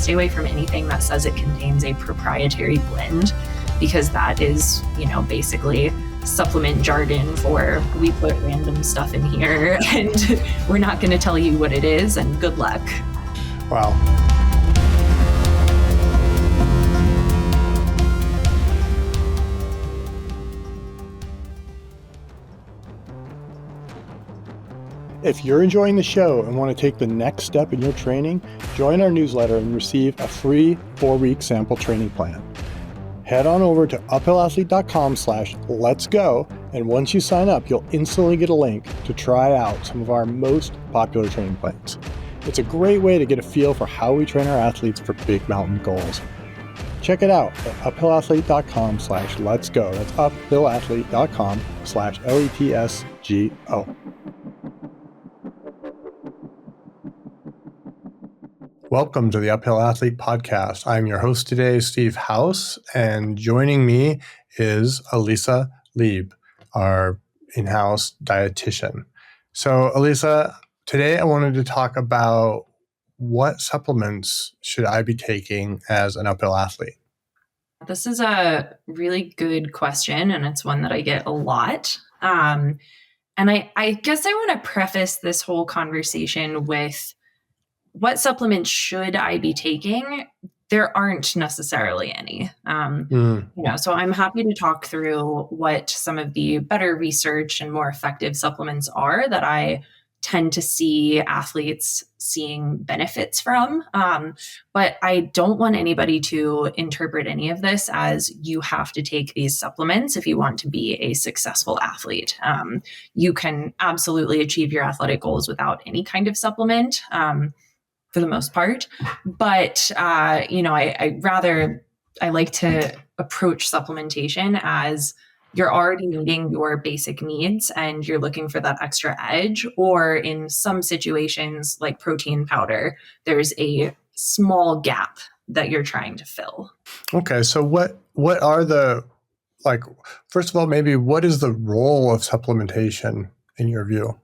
stay away from anything that says it contains a proprietary blend, because that is, basically supplement jargon for we put random stuff in here and we're not going to tell you what it is, and good luck. Wow. If you're enjoying the show and want to take the next step in your training, join our newsletter and receive a free 4-week sample training plan. Head on over to uphillathlete.com/letsgo, and once you sign up, you'll instantly get a link to try out some of our most popular training plans. It's a great way to get a feel for how we train our athletes for big mountain goals. Check it out at uphillathlete.com/letsgo. That's uphillathlete.com/LETSGO. Welcome to the Uphill Athlete Podcast. I'm your host today, Steve House, and joining me is Alyssa Leib, our in-house dietitian. So, Alyssa, today I wanted to talk about what supplements should I be taking as an uphill athlete? This is a really good question, and it's one that I get a lot. And I guess I want to preface this whole conversation with what supplements should I be taking? There aren't necessarily any. So I'm happy to talk through what some of the better research and more effective supplements are that I tend to see athletes seeing benefits from. But I don't want anybody to interpret any of this as you have to take these supplements if you want to be a successful athlete. You can absolutely achieve your athletic goals without any kind of supplement. For the most part. But, I like to approach supplementation as you're already meeting your basic needs and you're looking for that extra edge, or in some situations like protein powder, there's a small gap that you're trying to fill. Okay. So what are first of all, maybe what is the role of supplementation in your view?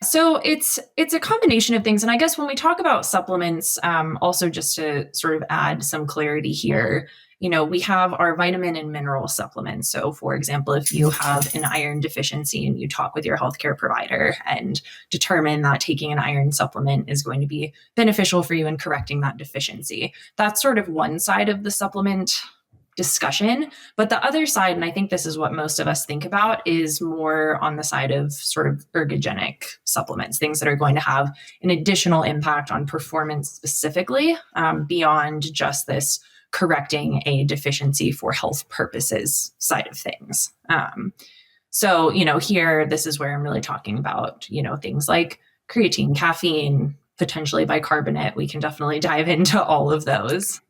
So it's a combination of things. And I guess when we talk about supplements, also just to sort of add some clarity here, we have our vitamin and mineral supplements. So for example, if you have an iron deficiency and you talk with your healthcare provider and determine that taking an iron supplement is going to be beneficial for you in correcting that deficiency, that's sort of one side of the supplement discussion. But the other side, and I think this is what most of us think about, is more on the side of sort of ergogenic supplements, things that are going to have an additional impact on performance specifically, beyond just this correcting a deficiency for health purposes side of things. Here, this is where I'm really talking about, things like creatine, caffeine, potentially bicarbonate. We can definitely dive into all of those.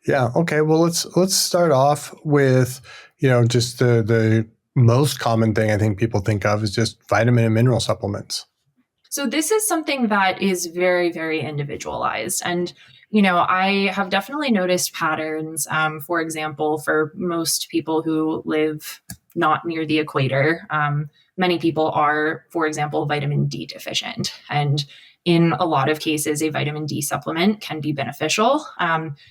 Yeah. Okay. Well, let's start off with, just the most common thing I think people think of is just vitamin and mineral supplements. So this is something that is very, very individualized. And, I have definitely noticed patterns, for example, for most people who live not near the equator, many people are, for example, vitamin D deficient. And in a lot of cases, a vitamin D supplement can be beneficial.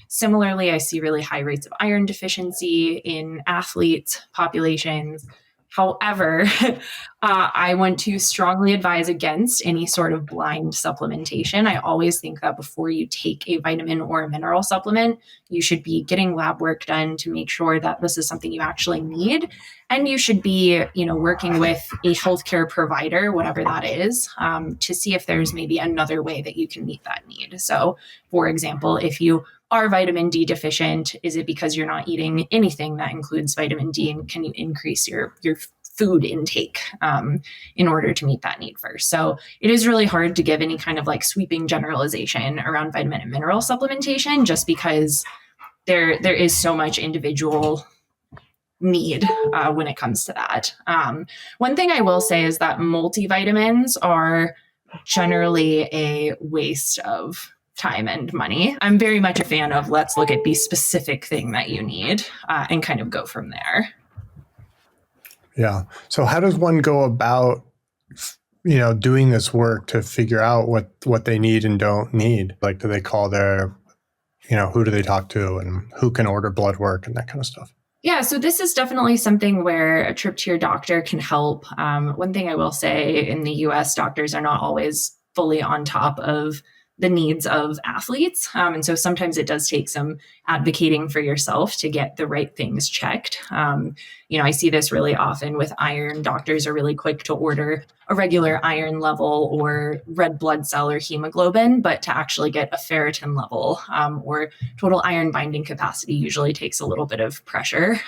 Similarly, I see really high rates of iron deficiency in athletes populations. However, I want to strongly advise against any sort of blind supplementation. I always think that before you take a vitamin or a mineral supplement, you should be getting lab work done to make sure that this is something you actually need. And you should be, working with a healthcare provider, whatever that is, to see if there's maybe another way that you can meet that need. So, for example, if you are vitamin D deficient, is it because you're not eating anything that includes vitamin D? And can you increase your food intake in order to meet that need first? So it is really hard to give any kind of sweeping generalization around vitamin and mineral supplementation, just because there is so much individual need when it comes to that. One thing I will say is that multivitamins are generally a waste of time and money. I'm very much a fan of let's look at the specific thing that you need and kind of go from there. Yeah. So how does one go about doing this work to figure out what they need and don't need? Like, do they call their, who do they talk to and who can order blood work and that kind of stuff? Yeah, so this is definitely something where a trip to your doctor can help. One thing I will say, in the US, doctors are not always fully on top of the needs of athletes. And so sometimes it does take some advocating for yourself to get the right things checked. I see this really often with iron. Doctors are really quick to order a regular iron level or red blood cell or hemoglobin, but to actually get a ferritin level or total iron binding capacity usually takes a little bit of pressure,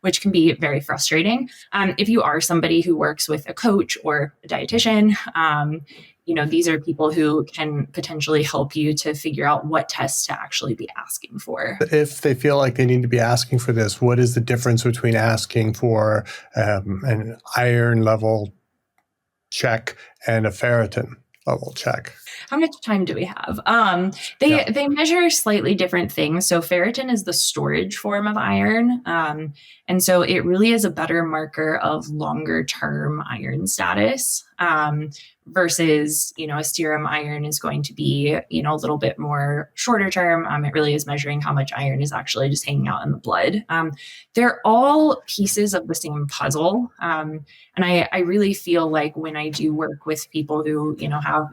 which can be very frustrating. If you are somebody who works with a coach or a dietitian, these are people who can potentially help you to figure out what tests to actually be asking for. If they feel like they need to be asking for this, what is the difference between asking for an iron level check and a ferritin level check? How much time do we have? They measure slightly different things. So ferritin is the storage form of iron. And so it really is a better marker of longer term iron status. Versus, a serum iron is going to be, a little bit more shorter term. It really is measuring how much iron is actually just hanging out in the blood. They're all pieces of the same puzzle. And I really feel like when I do work with people who, have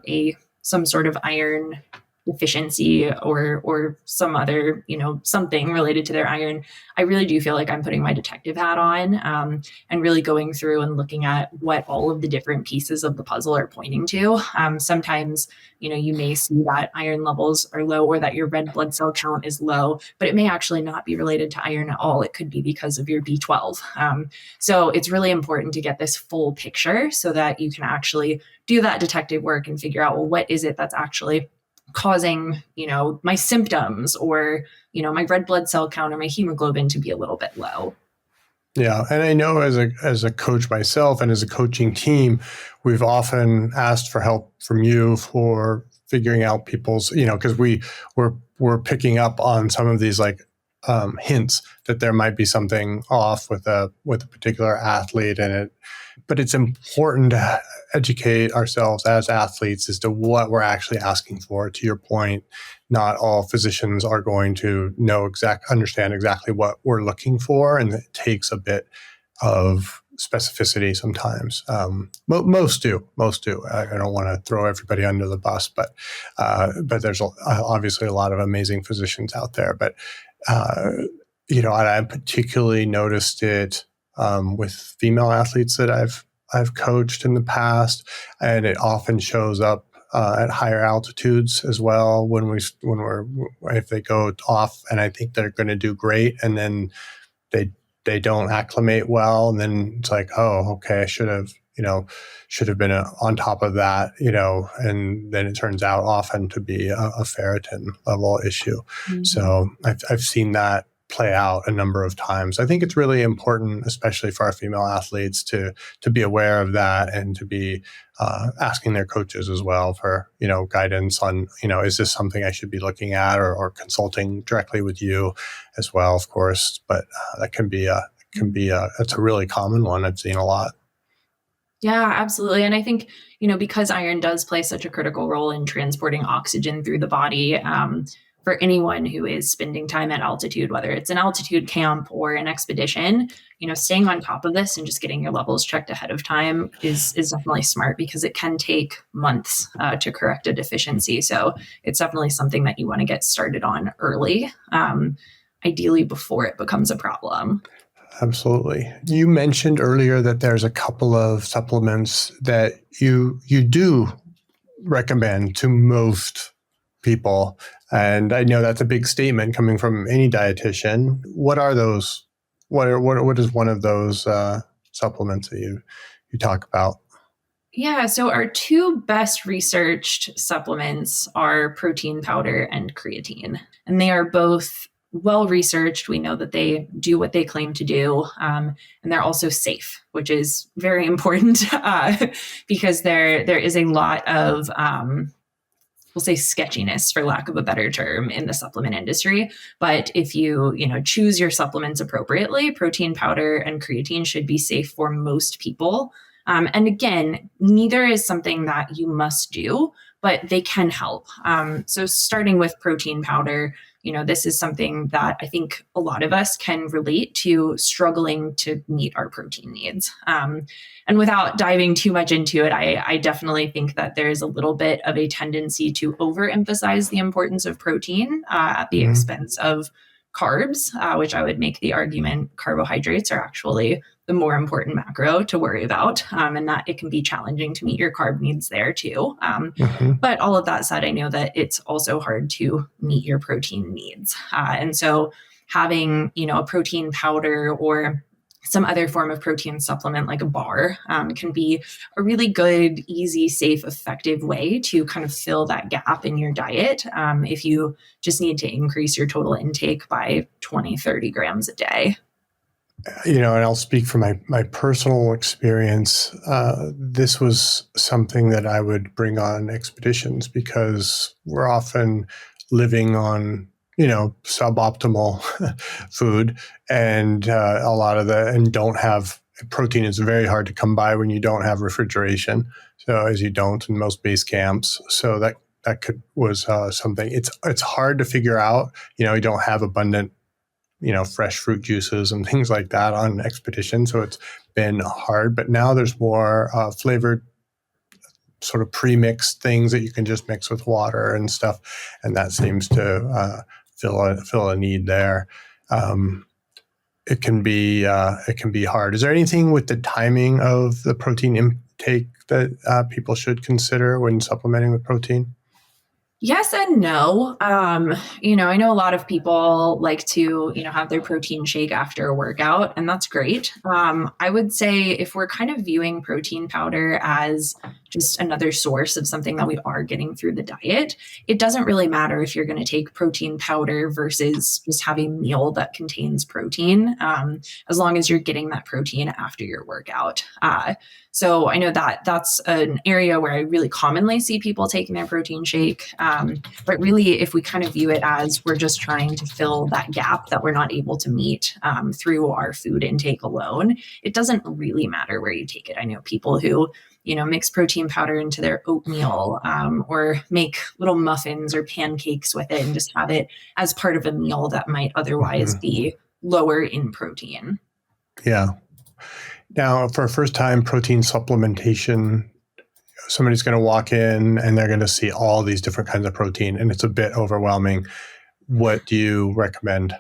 some sort of iron deficiency or some other, something related to their iron, I really do feel like I'm putting my detective hat on and really going through and looking at what all of the different pieces of the puzzle are pointing to. Sometimes, you may see that iron levels are low or that your red blood cell count is low, but it may actually not be related to iron at all. It could be because of your B12. So it's really important to get this full picture so that you can actually do that detective work and figure out, well, what is it that's actually causing, my symptoms or, my red blood cell count or my hemoglobin to be a little bit low. Yeah. And I know as a coach myself and as a coaching team, we've often asked for help from you for figuring out people's, because we're picking up on some of these hints that there might be something off with a particular athlete but it's important to educate ourselves as athletes as to what we're actually asking for. To your point, not all physicians are going to understand exactly what we're looking for, and it takes a bit of specificity sometimes. Most do. I don't want to throw everybody under the bus, but there's obviously a lot of amazing physicians out there. But I particularly noticed it with female athletes that I've coached in the past, and it often shows up at higher altitudes as well if they go off and I think they're going to do great, and then they don't acclimate well, and then it's like, oh, okay, I should have been on top of that, and then it turns out often to be a ferritin level issue. Mm-hmm. So I've seen that play out a number of times. I think it's really important, especially for our female athletes, to be aware of that and to be asking their coaches as well for, guidance on, is this something I should be looking at, or consulting directly with you as well, of course. But that can be it's a really common one. I've seen a lot. Yeah, absolutely. And I think, because iron does play such a critical role in transporting oxygen through the body, for anyone who is spending time at altitude, whether it's an altitude camp or an expedition, staying on top of this and just getting your levels checked ahead of time is definitely smart, because it can take months to correct a deficiency. So it's definitely something that you want to get started on early, ideally before it becomes a problem. Absolutely. You mentioned earlier that there's a couple of supplements that you do recommend to most people. And I know that's a big statement coming from any dietitian. What are those? What is one of those supplements that you talk about? Yeah, so our two best researched supplements are protein powder and creatine, and they are both well researched. We know that they do what they claim to do, and they're also safe, which is very important because there is a lot of we'll say sketchiness, for lack of a better term, in the supplement industry. But if you choose your supplements appropriately, protein powder and creatine should be safe for most people. And again, neither is something that you must do, but they can help. So starting with protein powder, this is something that I think a lot of us can relate to, struggling to meet our protein needs. And without diving too much into it, I definitely think that there's a little bit of a tendency to overemphasize the importance of protein at the expense of carbs, which I would make the argument carbohydrates are actually the more important macro to worry about, and that it can be challenging to meet your carb needs there too. But all of that said, I know that it's also hard to meet your protein needs. And so having, a protein powder or some other form of protein supplement like a bar can be a really good, easy, safe, effective way to kind of fill that gap in your diet if you just need to increase your total intake by 20, 30 grams a day. And I'll speak from my personal experience. This was something that I would bring on expeditions because we're often living on, suboptimal food, and and don't have protein. Is very hard to come by when you don't have refrigeration. So as you don't in most base camps. So that was something. It's hard to figure out. You don't have abundant fresh fruit juices and things like that on expedition. So it's been hard, but now there's more flavored sort of pre-mixed things that you can just mix with water and stuff. And that seems to fill a need there. It can be hard. Is there anything with the timing of the protein intake that people should consider when supplementing with protein? Yes and no. I know a lot of people like to, have their protein shake after a workout, and that's great. I would say if we're kind of viewing protein powder as just another source of something that we are getting through the diet, it doesn't really matter if you're going to take protein powder versus just have a meal that contains protein, as long as you're getting that protein after your workout. So I know that that's an area where I really commonly see people taking their protein shake. But really, if we kind of view it as we're just trying to fill that gap that we're not able to meet through our food intake alone, it doesn't really matter where you take it. I know people who, mix protein powder into their oatmeal or make little muffins or pancakes with it and just have it as part of a meal that might otherwise be lower in protein. Yeah. Now, for a first-time protein supplementation, somebody's going to walk in and they're going to see all these different kinds of protein, and it's a bit overwhelming. What do you recommend?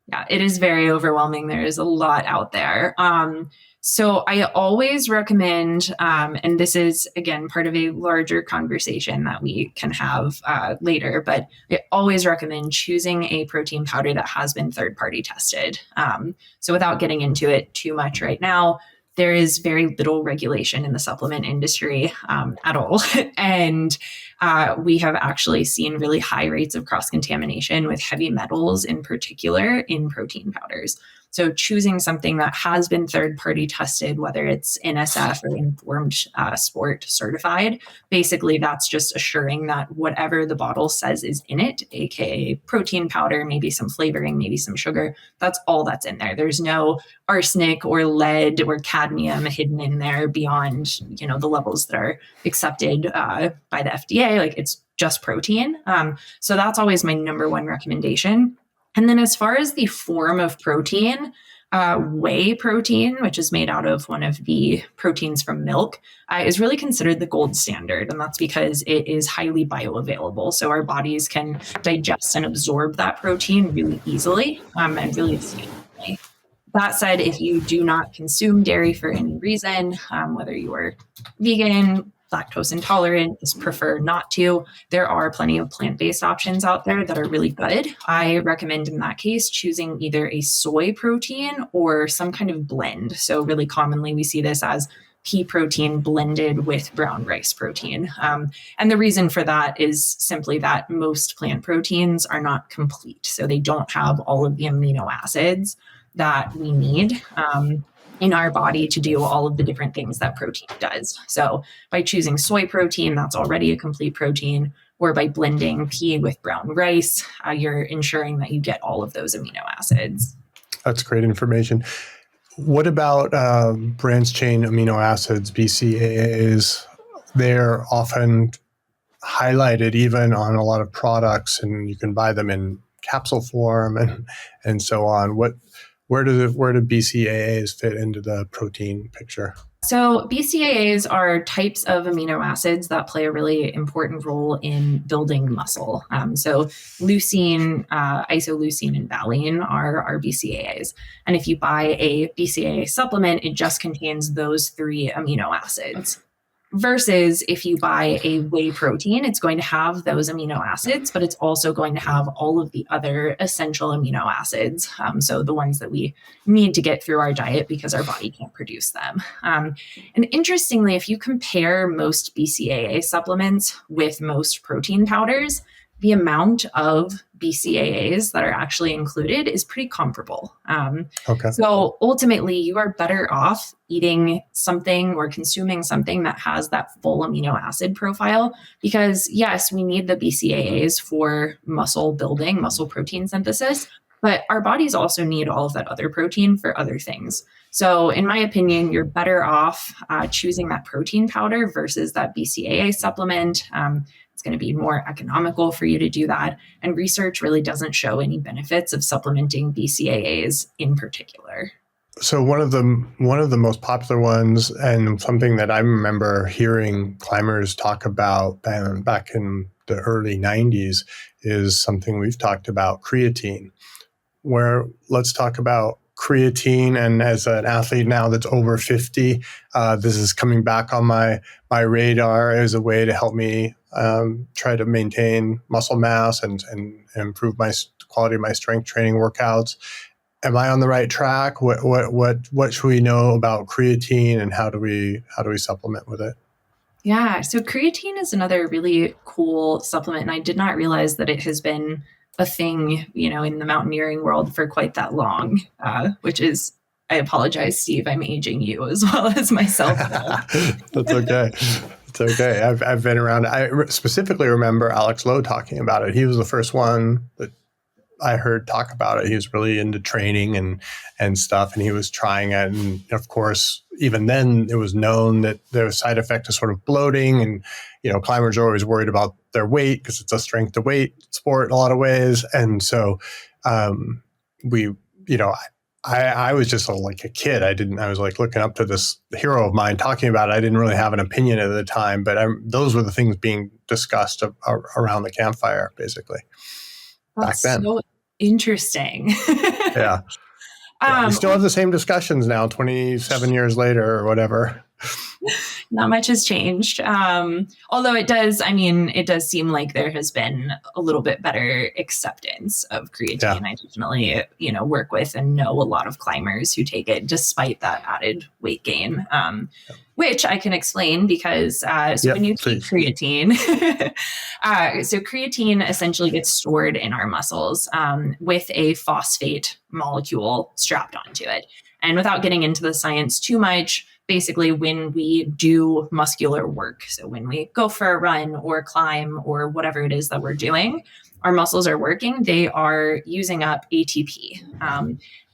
Yeah, it is very overwhelming. There is a lot out there. So I always recommend, and this is, again, part of a larger conversation that we can have later, but I always recommend choosing a protein powder that has been third-party tested. So without getting into it too much right now, there is very little regulation in the supplement industry at all. And we have actually seen really high rates of cross-contamination with heavy metals in particular in protein powders. So choosing something that has been third-party tested, whether it's NSF or Informed Sport certified, basically that's just assuring that whatever the bottle says is in it, aka protein powder, maybe some flavoring, maybe some sugar, that's all that's in there. There's no arsenic or lead or cadmium hidden in there beyond, the levels that are accepted by the FDA. Like, it's just protein. So that's always my number one recommendation. And then as far as the form of protein, whey protein, which is made out of one of the proteins from milk, is really considered the gold standard. And that's because it is highly bioavailable. So our bodies can digest and absorb that protein really easily and really efficiently. That said, if you do not consume dairy for any reason, whether you are vegan, lactose intolerant, just prefer not to, there are plenty of plant-based options out there that are really good. I recommend in that case choosing either a soy protein or some kind of blend. So really commonly we see this as pea protein blended with brown rice protein. And the reason for that is simply that most plant proteins are not complete. So they don't have all of the amino acids that we need in our body to do all of the different things that protein does. So by choosing soy protein, that's already a complete protein, or by blending pea with brown rice, you're ensuring that you get all of those amino acids. That's great information. What about branched chain amino acids, BCAAs? They're often highlighted even on a lot of products, and you can buy them in capsule form and so on. Where do BCAAs fit into the protein picture? So BCAAs are types of amino acids that play a really important role in building muscle. So leucine, isoleucine, and valine are BCAAs. And if you buy a BCAA supplement, it just contains those three amino acids. Versus if you buy a whey protein, it's going to have those amino acids, but it's also going to have all of the other essential amino acids. So the ones that we need to get through our diet because our body can't produce them. And interestingly, if you compare most BCAA supplements with most protein powders, the amount of BCAAs that are actually included is pretty comparable. Okay. So ultimately, you are better off eating something or consuming something that has that full amino acid profile because, yes, we need the BCAAs for muscle building, muscle protein synthesis, but our bodies also need all of that other protein for other things. So in my opinion, you're better off choosing that protein powder versus that BCAA supplement. It's going to be more economical for you to do that. And research really doesn't show any benefits of supplementing BCAAs in particular. So one of the most popular ones, and something that I remember hearing climbers talk about back in the early 90s, is something we've talked about, creatine. Where let's talk about creatine. And as an athlete now that's over 50, this is coming back on my radar as a way to help me try to maintain muscle mass and improve my quality of my strength training workouts. Am I on the right track? What should we know about creatine, and how do we supplement with it? Yeah, so creatine is another really cool supplement, and I did not realize that it has been a thing, in the mountaineering world for quite that long, which is, I apologize, Steve, I'm aging you as well as myself. That's okay. It's okay. I've been around. I specifically remember Alex Lowe talking about it. He was the first one that I heard talk about it. He was really into training and stuff, and he was trying it. And of course, even then, it was known that the side effect is sort of bloating, and climbers are always worried about their weight because it's a strength to weight sport in a lot of ways. And so, I was just like a kid. I was like looking up to this hero of mine talking about it. I didn't really have an opinion at the time, but those were the things being discussed around the campfire, basically. That's Back then. so interesting. Yeah. We still have the same discussions now, 27 years later or whatever. Not much has changed. Although it does seem like there has been a little bit better acceptance of creatine. Yeah. I definitely, work with and know a lot of climbers who take it despite that added weight gain, which I can explain because when you take creatine, so creatine essentially gets stored in our muscles with a phosphate molecule strapped onto it. And without getting into the science too much, basically when we do muscular work, so when we go for a run or climb or whatever it is that we're doing, our muscles are working, they are using up ATP.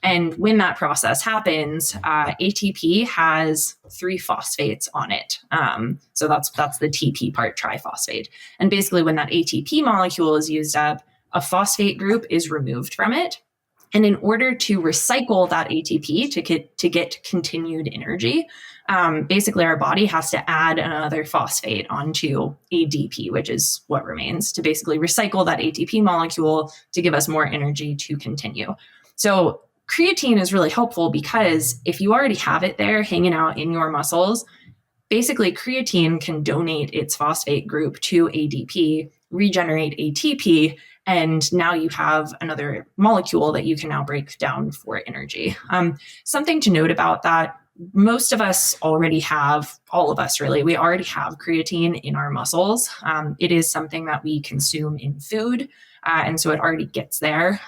And when that process happens, ATP has 3 phosphates on it. So that's the TP part, triphosphate. And basically when that ATP molecule is used up, a phosphate group is removed from it. And in order to recycle that ATP to get continued energy, basically our body has to add another phosphate onto ADP, which is what remains, to basically recycle that ATP molecule to give us more energy to continue. So creatine is really helpful because if you already have it there hanging out in your muscles, basically creatine can donate its phosphate group to ADP, regenerate ATP, and now you have another molecule that you can now break down for energy. Something to note about that, most of us already have, all of us really, we already have creatine in our muscles. It is something that we consume in food, and so it already gets there.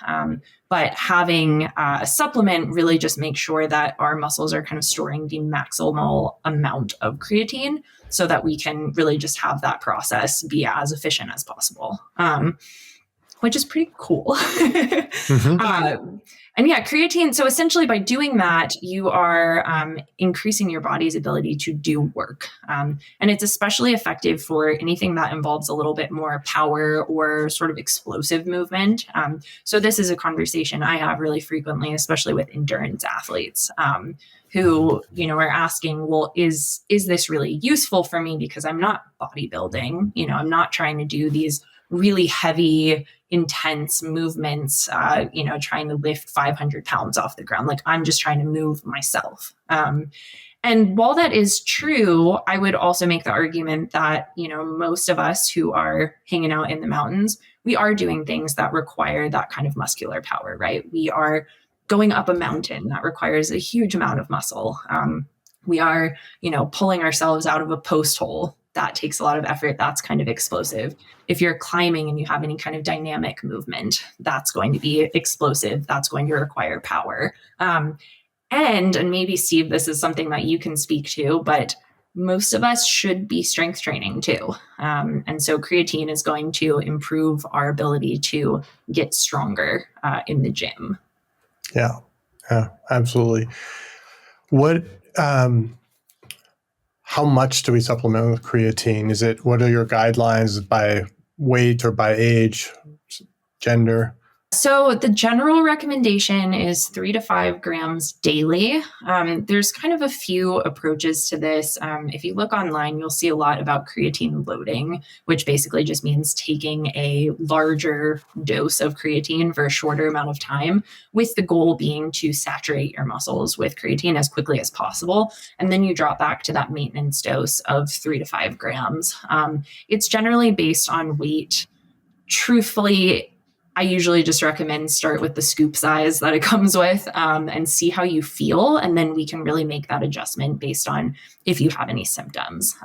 But having a supplement really just makes sure that our muscles are kind of storing the maximal amount of creatine so that we can really just have that process be as efficient as possible. which is pretty cool. Mm-hmm. And yeah, creatine. So essentially by doing that, you are increasing your body's ability to do work. And it's especially effective for anything that involves a little bit more power or sort of explosive movement. So this is a conversation I have really frequently, especially with endurance athletes. Who, are asking, well, is this really useful for me? Because I'm not bodybuilding, I'm not trying to do these really heavy, intense movements, trying to lift 500 pounds off the ground. Like I'm just trying to move myself. And while that is true, I would also make the argument that, most of us who are hanging out in the mountains, we are doing things that require that kind of muscular power, right? We are going up a mountain that requires a huge amount of muscle. We are, pulling ourselves out of a post hole. That takes a lot of effort. That's kind of explosive. If you're climbing and you have any kind of dynamic movement, that's going to be explosive. That's going to require power. And maybe, Steve, this is something that you can speak to, but most of us should be strength training too. And so creatine is going to improve our ability to get stronger in the gym. Yeah, absolutely. How much do we supplement with creatine? What are your guidelines by weight or by age, gender? So the general recommendation is 3 to 5 grams daily. There's kind of a few approaches to this. If you look online, you'll see a lot about creatine loading, which basically just means taking a larger dose of creatine for a shorter amount of time, with the goal being to saturate your muscles with creatine as quickly as possible. And then you drop back to that maintenance dose of 3 to 5 grams. It's generally based on weight. Truthfully, I usually just recommend start with the scoop size that it comes with and see how you feel. And then we can really make that adjustment based on if you have any symptoms.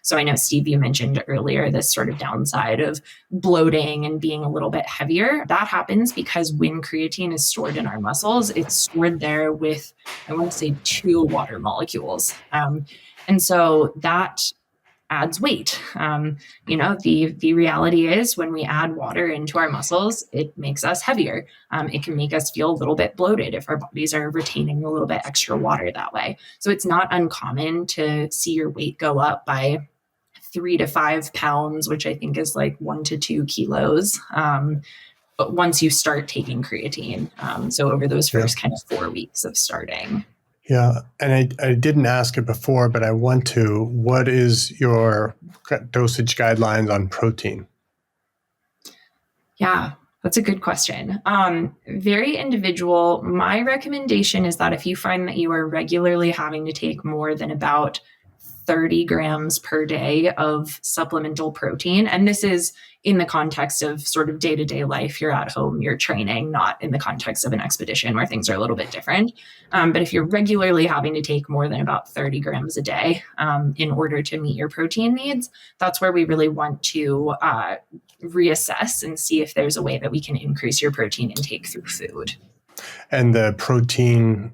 So I know, Steve, you mentioned earlier this sort of downside of bloating and being a little bit heavier. That happens because when creatine is stored in our muscles, it's stored there with, I want to say, 2 water molecules. And so that adds weight. The reality is when we add water into our muscles, it makes us heavier. It can make us feel a little bit bloated if our bodies are retaining a little bit extra water that way. So it's not uncommon to see your weight go up by 3 to 5 pounds, which I think is like 1 to 2 kilos. But once you start taking creatine, so over those first kind of 4 weeks of starting. Yeah, and I didn't ask it before, but I want to. What is your dosage guidelines on protein? Yeah, that's a good question. Very individual. My recommendation is that if you find that you are regularly having to take more than about 30 grams per day of supplemental protein, and this is in the context of sort of day-to-day life, you're at home, you're training, not in the context of an expedition where things are a little bit different. But if you're regularly having to take more than about 30 grams a day in order to meet your protein needs, that's where we really want to reassess and see if there's a way that we can increase your protein intake through food. And the protein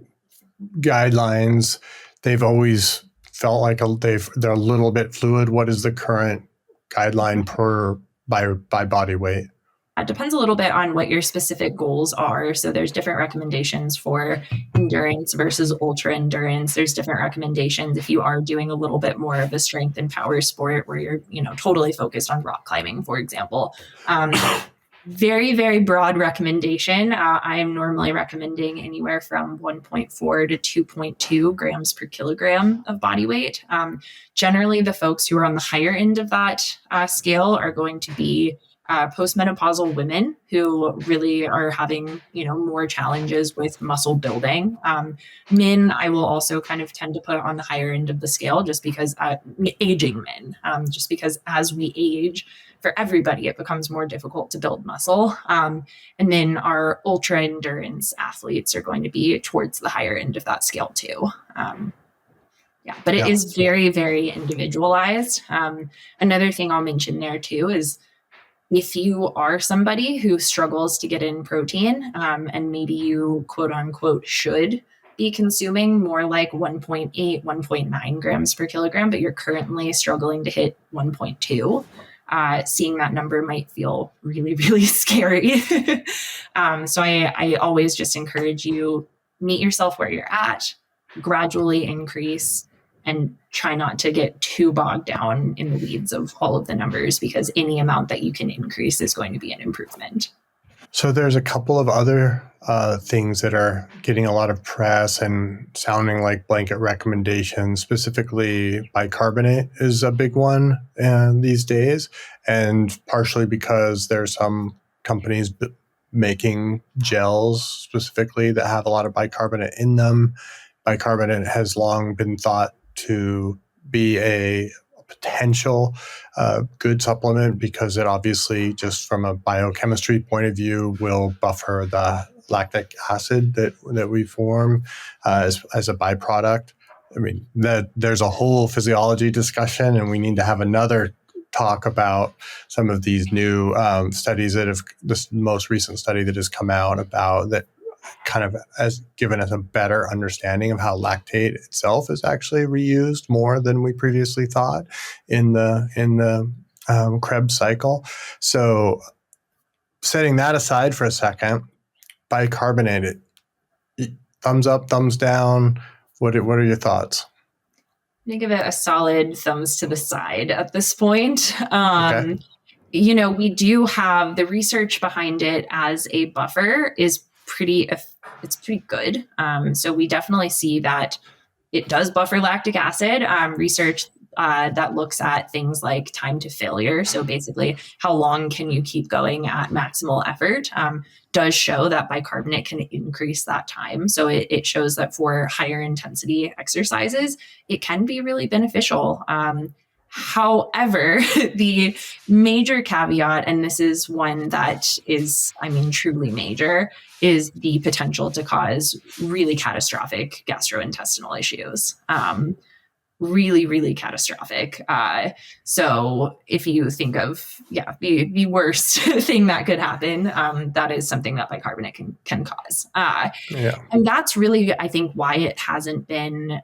guidelines, they've always felt like they're a little bit fluid. What is the current guideline by body weight? It depends a little bit on what your specific goals are. So there's different recommendations for endurance versus ultra endurance. There's different recommendations if you are doing a little bit more of a strength and power sport where you're, totally focused on rock climbing, for example. Very, very broad recommendation. I am normally recommending anywhere from 1.4 to 2.2 grams per kilogram of body weight. Generally, the folks who are on the higher end of that scale are going to be postmenopausal women who really are having, more challenges with muscle building. Men, I will also kind of tend to put on the higher end of the scale just because aging men, just because as we age, for everybody, it becomes more difficult to build muscle. And then our ultra endurance athletes are going to be towards the higher end of that scale too. But it is very, very individualized. Another thing I'll mention there too is if you are somebody who struggles to get in protein, and maybe you quote unquote should be consuming more like 1.8, 1.9 grams per kilogram, but you're currently struggling to hit 1.2. seeing that number might feel really, really scary. So I always just encourage you, meet yourself where you're at, gradually increase, and try not to get too bogged down in the weeds of all of the numbers, because any amount that you can increase is going to be an improvement. So there's a couple of other things that are getting a lot of press and sounding like blanket recommendations. Specifically, bicarbonate is a big one these days, and partially because there's some companies making gels specifically that have a lot of bicarbonate in them. Bicarbonate has long been thought to be a potential good supplement because it obviously, just from a biochemistry point of view, will buffer the lactic acid that we form as a byproduct. I mean, there's a whole physiology discussion, and we need to have another talk about some of these new studies that have, this most recent study that has come out about that kind of has given us a better understanding of how lactate itself is actually reused more than we previously thought in the Krebs cycle. So setting that aside for a second, bicarbonate, thumbs up, thumbs down. What are your thoughts? I'm going to give it a solid thumbs to the side at this point. Okay. We do have the research behind it as a buffer is pretty good. So we definitely see that it does buffer lactic acid. Research that looks at things like time to failure, so basically how long can you keep going at maximal effort, does show that bicarbonate can increase that time. So it shows that for higher intensity exercises, it can be really beneficial. However, the major caveat, and this is one that is, truly major, is the potential to cause really catastrophic gastrointestinal issues. Really, really catastrophic. So if you think of, the worst thing that could happen, that is something that bicarbonate can cause. And that's really, I think, why it hasn't been,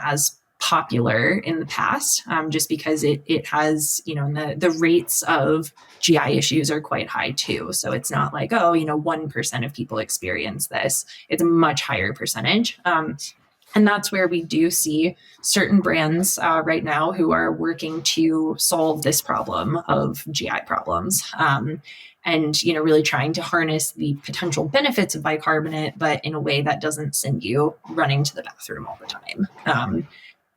as popular in the past, just because it has, the rates of GI issues are quite high too. So it's not like, 1% of people experience this. It's a much higher percentage. And that's where we do see certain brands right now who are working to solve this problem of GI problems. And, really trying to harness the potential benefits of bicarbonate, but in a way that doesn't send you running to the bathroom all the time.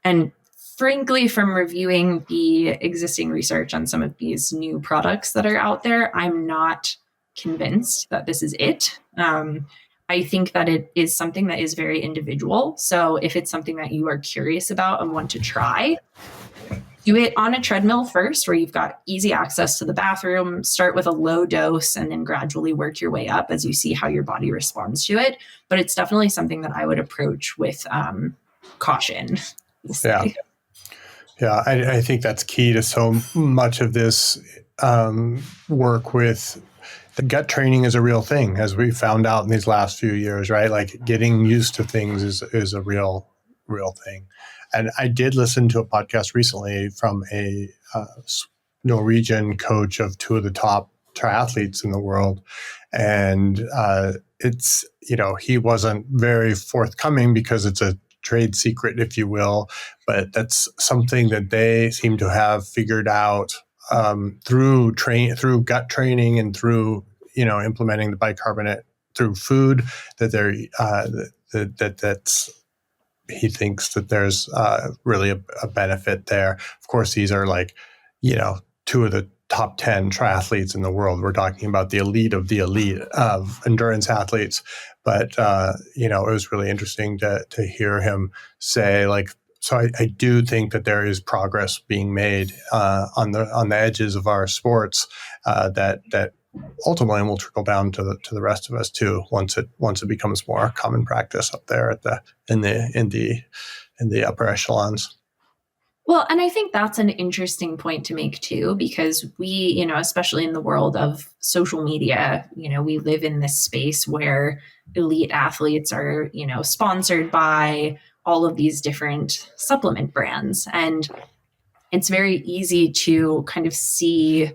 And frankly, from reviewing the existing research on some of these new products that are out there, I'm not convinced that this is it. I think that it is something that is very individual. So if it's something that you are curious about and want to try, do it on a treadmill first, where you've got easy access to the bathroom. Start with a low dose and then gradually work your way up as you see how your body responds to it. But it's definitely something that I would approach with caution. Yeah, I think that's key to so much of this work with the gut training is a real thing, as we found out in these last few years, right? Like getting used to things is a real thing. And I did listen to a podcast recently from a Norwegian coach of two of the top triathletes in the world. And it's, he wasn't very forthcoming because it's a trade secret, if you will, but that's something that they seem to have figured out through gut training and through implementing the bicarbonate through food, that they're that's he thinks that there's really a benefit there. Of course, these are like two of the top 10 triathletes in the world. We're talking about the elite of endurance athletes. But, it was really interesting to hear him say, like, so I do think that there is progress being made on the edges of our sports that ultimately will trickle down to the rest of us too, once it becomes more common practice up there in the upper echelons. Well, and I think that's an interesting point to make too, because we, especially in the world of social media, we live in this space where elite athletes are, sponsored by all of these different supplement brands. And it's very easy to kind of see,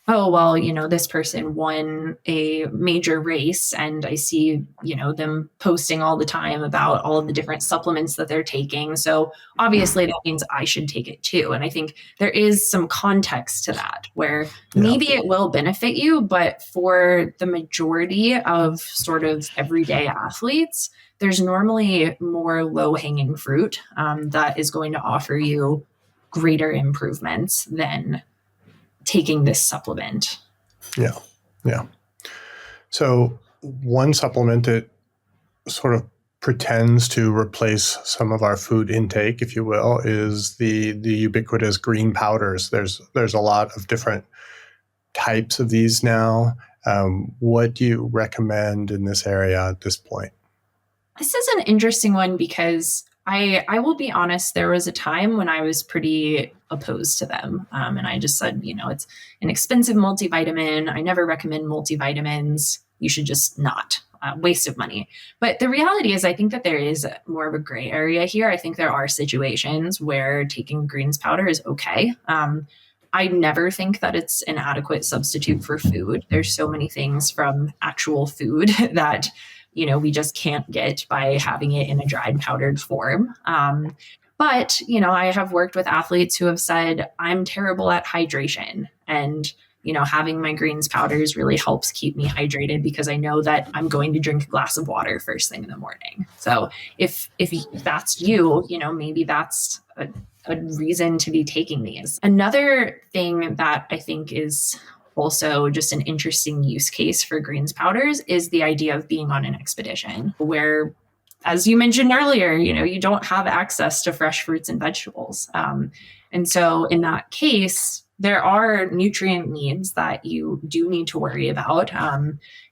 oh, well, this person won a major race, and I see, them posting all the time about all of the different supplements that they're taking. So obviously that means I should take it too. And I think there is some context to that where maybe it will benefit you, but for the majority of sort of everyday athletes, there's normally more low-hanging fruit that is going to offer you greater improvements than taking this supplement. Yeah. Yeah. So one supplement that sort of pretends to replace some of our food intake, if you will, is the ubiquitous green powders. There's a lot of different types of these now. What do you recommend in this area at this point? This is an interesting one because I will be honest, there was a time when I was pretty opposed to them. And I just said, it's an expensive multivitamin. I never recommend multivitamins. You should just not. Waste of money. But the reality is, I think that there is more of a gray area here. I think there are situations where taking greens powder is okay. I never think that it's an adequate substitute for food. There's so many things from actual food that we just can't get by having it in a dried powdered form. But I have worked with athletes who have said, I'm terrible at hydration. And, having my greens powders really helps keep me hydrated because I know that I'm going to drink a glass of water first thing in the morning. So if that's you, maybe that's a reason to be taking these. Another thing that I think is also just an interesting use case for greens powders is the idea of being on an expedition where, as you mentioned earlier, you don't have access to fresh fruits and vegetables. And so in that case, there are nutrient needs that you do need to worry about,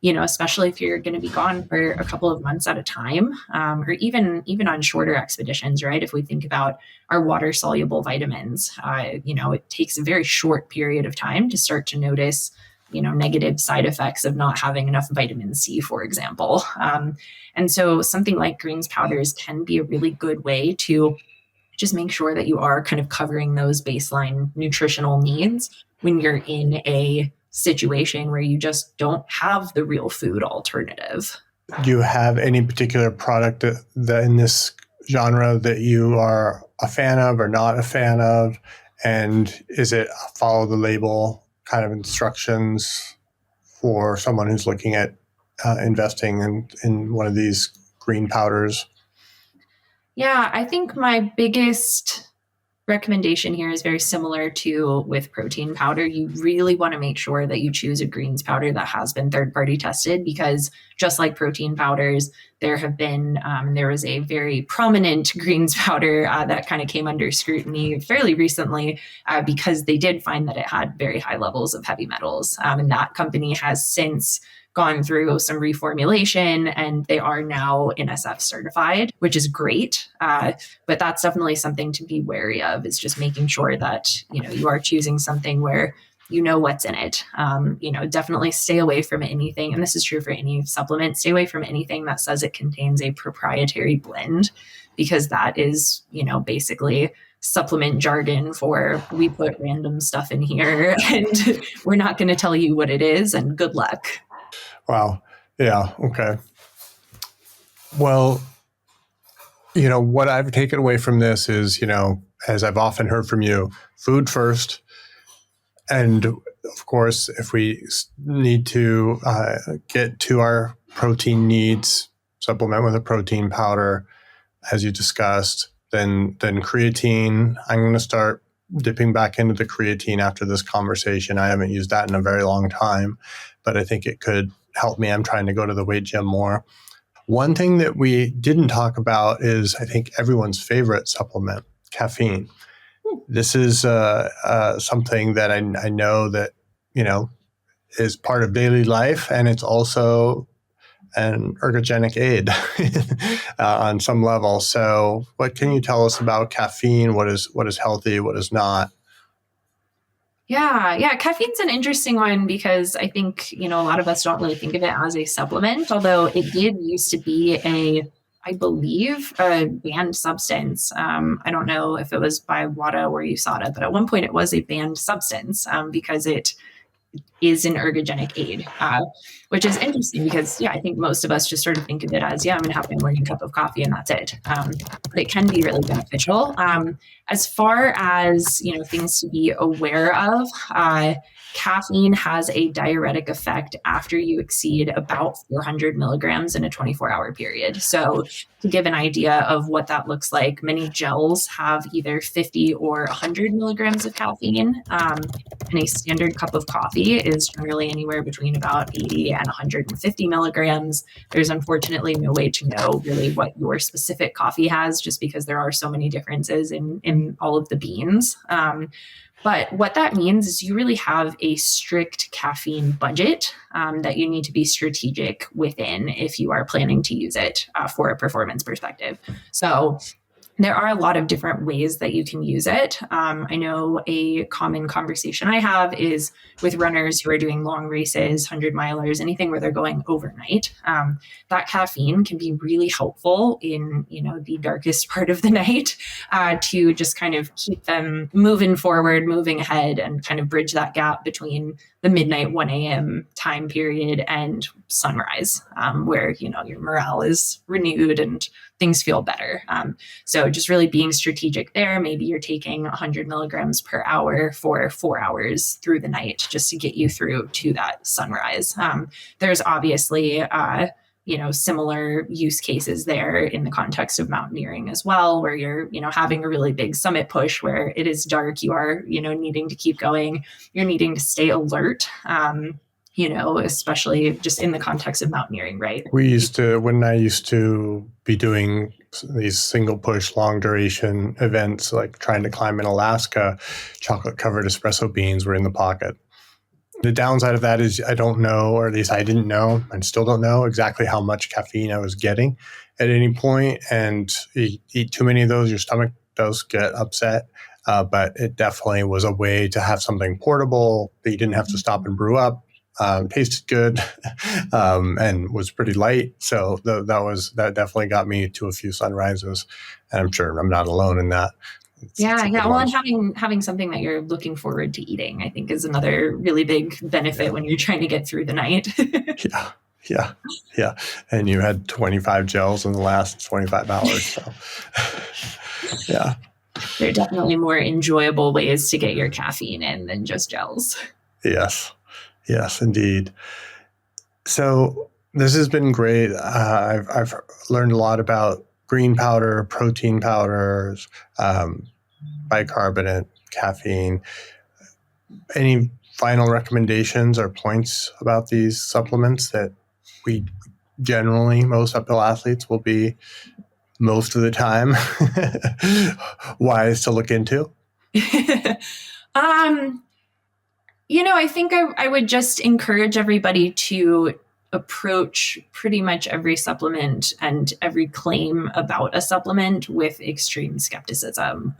especially if you're going to be gone for a couple of months at a time, or even on shorter expeditions, right? If we think about our water soluble vitamins, it takes a very short period of time to start to notice, negative side effects of not having enough vitamin C, for example. And so something like greens powders can be a really good way to just make sure that you are kind of covering those baseline nutritional needs when you're in a situation where you just don't have the real food alternative. Do you have any particular product that in this genre that you are a fan of or not a fan of? And is it follow the label kind of instructions for someone who's looking at investing in one of these green powders? Yeah, I think my biggest recommendation here is very similar to with protein powder. You really want to make sure that you choose a greens powder that has been third-party tested, because just like protein powders, there was a very prominent greens powder that kind of came under scrutiny fairly recently because they did find that it had very high levels of heavy metals. And that company has since gone through some reformulation and they are now NSF certified, which is great. But that's definitely something to be wary of, is just making sure that, you are choosing something where you know what's in it. Definitely stay away from anything. And this is true for any supplement. Stay away from anything that says it contains a proprietary blend, because that is, basically supplement jargon for we put random stuff in here and we're not going to tell you what it is, and good luck. Wow. Yeah. Okay. Well, what I've taken away from this is, as I've often heard from you, food first. And of course, if we need to get to our protein needs, supplement with a protein powder, as you discussed, then creatine. I'm going to start dipping back into the creatine after this conversation. I haven't used that in a very long time, but I think it could help me. I'm trying to go to the weight gym more. One thing that we didn't talk about is, I think, everyone's favorite supplement, caffeine. This is something that I know that, is part of daily life, and it's also an ergogenic aid on some level. So what can you tell us about caffeine? What is healthy? What is not? Yeah. Caffeine's an interesting one because I think, a lot of us don't really think of it as a supplement, although it did used to be a I believe, a banned substance. I don't know if it was by WADA or USADA, but at one point it was a banned substance because it is an ergogenic aid, which is interesting because, yeah, I think most of us just sort of think of it as, yeah, I'm going to have my morning cup of coffee and that's it. But it can be really beneficial. As far as, things to be aware of, caffeine has a diuretic effect after you exceed about 400 milligrams in a 24-hour period. So to give an idea of what that looks like, many gels have either 50 or 100 milligrams of caffeine. And a standard cup of coffee is generally anywhere between about 80 and 150 milligrams. There's unfortunately no way to know really what your specific coffee has, just because there are so many differences in all of the beans. But what that means is you really have a strict caffeine budget that you need to be strategic within if you are planning to use it for a performance perspective. So there are a lot of different ways that you can use it. I know a common conversation I have is with runners who are doing long races, 100-milers, anything where they're going overnight. That caffeine can be really helpful in, the darkest part of the night to just kind of keep them moving forward, moving ahead, and kind of bridge that gap between the midnight 1 a.m. time period and sunrise, where, your morale is renewed and things feel better. So just really being strategic there. Maybe you're taking 100 milligrams per hour for 4 hours through the night just to get you through to that sunrise. There's obviously, similar use cases there in the context of mountaineering as well, where you're, having a really big summit push where it is dark, you are, needing to keep going, you're needing to stay alert. Especially just in the context of mountaineering, right? When I used to be doing these single push, long duration events, like trying to climb in Alaska, chocolate covered espresso beans were in the pocket. The downside of that is I don't know, or at least I didn't know, and still don't know exactly how much caffeine I was getting at any point. And you eat too many of those, your stomach does get upset. But it definitely was a way to have something portable that you didn't have to stop and brew up. Tasted good and was pretty light. So that definitely got me to a few sunrises. And I'm sure I'm not alone in that. Yeah. Well, and having something that you're looking forward to eating, I think, is another really big benefit when you're trying to get through the night. Yeah. And you had 25 gels in the last 25 hours. So, yeah. There are definitely more enjoyable ways to get your caffeine in than just gels. Yes, indeed. So this has been great. I've learned a lot about green powder, protein powders, bicarbonate, caffeine. Any final recommendations or points about these supplements that we generally, most uphill athletes will be most of the time wise to look into? I think I would just encourage everybody to approach pretty much every supplement and every claim about a supplement with extreme skepticism.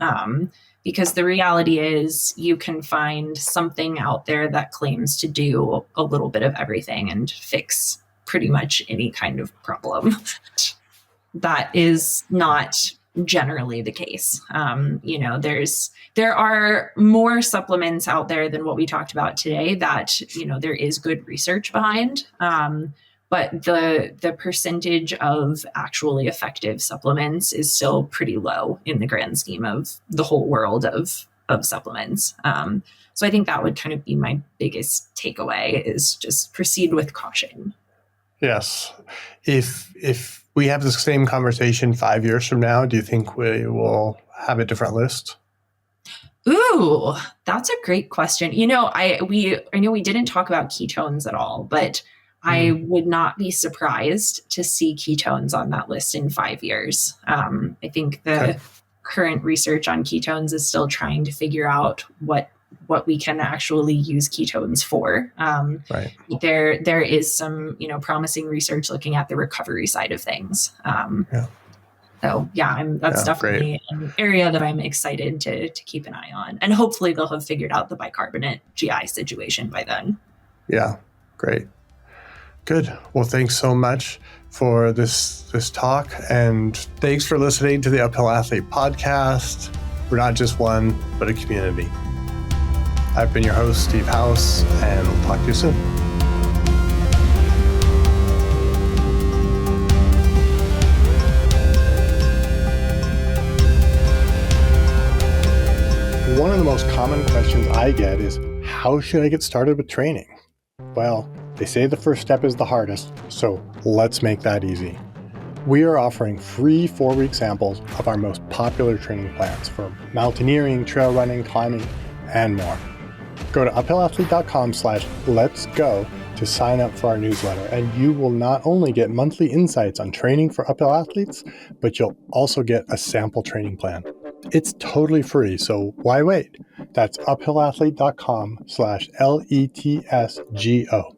Because the reality is you can find something out there that claims to do a little bit of everything and fix pretty much any kind of problem. That is not generally the case. There are more supplements out there than what we talked about today that, there is good research behind. But the percentage of actually effective supplements is still pretty low in the grand scheme of the whole world of supplements. So I think that would kind of be my biggest takeaway, is just proceed with caution. Yes. If we have the same conversation 5 years from now, do you think we will have a different list? Ooh, that's a great question. I know we didn't talk about ketones at all, but I would not be surprised to see ketones on that list in 5 years. I think the current research on ketones is still trying to figure out what we can actually use ketones for. Right. There is some, promising research looking at the recovery side of things. So that's definitely an area that I'm excited to keep an eye on. And hopefully they'll have figured out the bicarbonate GI situation by then. Yeah, great. Good. Well, thanks so much for this talk, and thanks for listening to the Uphill Athlete podcast. We're not just one, but a community. I've been your host, Steve House, and we'll talk to you soon. One of the most common questions I get is, how should I get started with training? Well, they say the first step is the hardest, so let's make that easy. We are offering free 4-week samples of our most popular training plans for mountaineering, trail running, climbing, and more. Go to uphillathletes.com/letsgo to sign up for our newsletter, and you will not only get monthly insights on training for uphill athletes, but you'll also get a sample training plan. It's totally free, so why wait? That's uphillathletecom/letsgo.